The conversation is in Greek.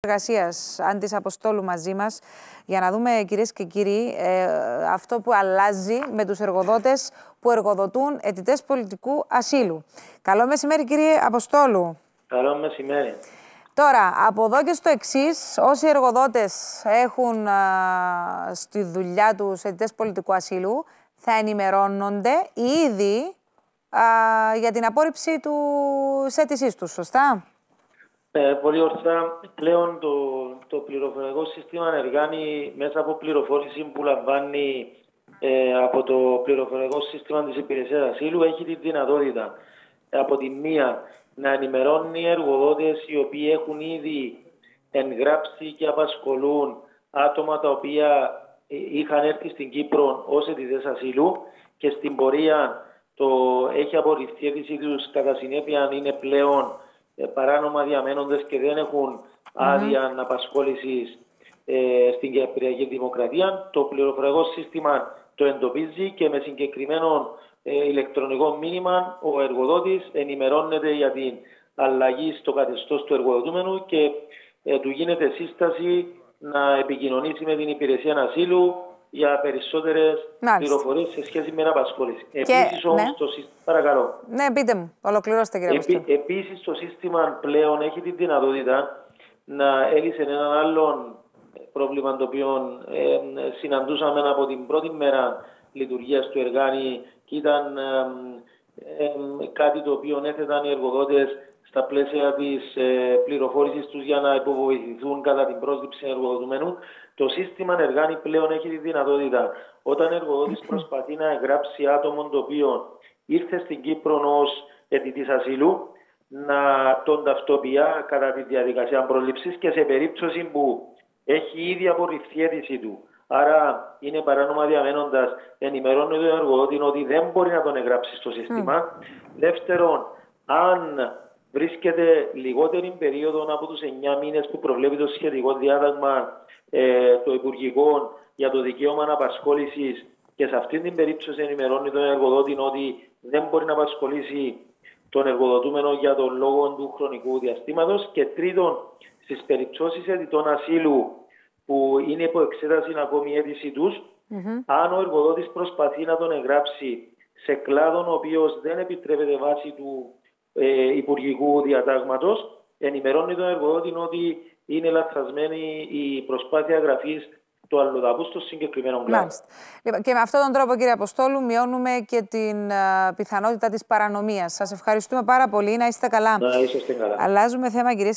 Εργασίας Άντης Αποστόλου μαζί μας για να δούμε, κυρίες και κύριοι, αυτό που αλλάζει με τους εργοδότες που εργοδοτούν αιτητές πολιτικού ασύλου. Καλό μεσημέρι, κύριε Αποστόλου. Καλό μεσημέρι. Τώρα, από εδώ και στο εξής, όσοι εργοδότες έχουν στη δουλειά τους αιτητές πολιτικού ασύλου, θα ενημερώνονται ήδη για την απόρριψη της αίτησής τους, σωστά? Πολύ ορθά. Πλέον το πληροφορικό σύστημα εργάνει μέσα από πληροφόρηση που λαμβάνει από το πληροφορικό σύστημα της Υπηρεσίας Ασύλου. Έχει τη δυνατότητα από τη μία να ενημερώνει εργοδότες οι οποίοι έχουν ήδη εγγράψει και απασχολούν άτομα τα οποία είχαν έρθει στην Κύπρο ως αιτητές ασύλου και στην πορεία έχει απορριφθεί η αίτησή τους, κατά συνέπεια είναι πλέον παράνομα διαμένοντες και δεν έχουν άδεια απασχόλησης στην Κυπριακή Δημοκρατία. Το πληροφορικό σύστημα το εντοπίζει και με συγκεκριμένο ηλεκτρονικό μήνυμα ο εργοδότης ενημερώνεται για την αλλαγή στο καθεστώς του εργοδοτούμενου και του γίνεται σύσταση να επικοινωνήσει με την Υπηρεσία Ασύλου για περισσότερες πληροφορίες σε σχέση με την απασχόληση. Επίσης όμως παρακαλώ. Ναι, πείτε μου. Ολοκληρώστε, κύριε Αποστόλου. Επίσης το σύστημα πλέον έχει τη δυνατότητα να έλυσε έναν άλλον πρόβλημα το οποίο συναντούσαμε από την πρώτη μέρα λειτουργίας του εργάνη και ήταν κάτι το οποίο έθεταν οι εργοδότες στα πλαίσια της πληροφόρησης τους για να υποβοηθηθούν κατά την πρόσληψη εργοδοτουμένου. Το σύστημα εργάνη πλέον έχει τη δυνατότητα όταν ο εργοδότης προσπαθεί να εγγράψει άτομο το οποίο ήρθε στην Κύπρο ως αιτητής ασύλου να τον ταυτοποιεί κατά τη διαδικασία πρόληψης και σε περίπτωση που έχει ήδη απορριφθεί η αίτησή του. Άρα είναι παράνομα διαμένοντας, ενημερώνει τον εργοδότη ότι δεν μπορεί να τον εγγράψει στο σύστημα. Δεύτερον, αν βρίσκεται λιγότερη περίοδο από τους 9 μήνες που προβλέπει το σχετικό διάταγμα το Υπουργικό για το δικαίωμα απασχόλησης και σε αυτή την περίπτωση ενημερώνει τον εργοδότη ότι δεν μπορεί να απασχολήσει τον εργοδοτούμενο για τον λόγο του χρονικού διαστήματος. Και τρίτον, στις περιπτώσεις αιτητών ασύλου που είναι υπό εξέταση ακόμη η αίτησή τους, αν ο εργοδότης προσπαθεί να τον εγγράψει σε κλάδον ο οποίος δεν επιτρέπεται βάσει του Υπουργικού Διατάγματος, ενημερώνει τον εργοδότη ότι είναι λαθασμένη η προσπάθεια εγγραφής του αλλοδαπού στο συγκεκριμένο κλάδο. Μάλιστα. Και με αυτόν τον τρόπο, κύριε Αποστόλου, μειώνουμε και την πιθανότητα της παρανομίας. Σας ευχαριστούμε πάρα πολύ. Να είστε καλά. Να είσαστε καλά. Αλλάζουμε θέμα, κυρίες και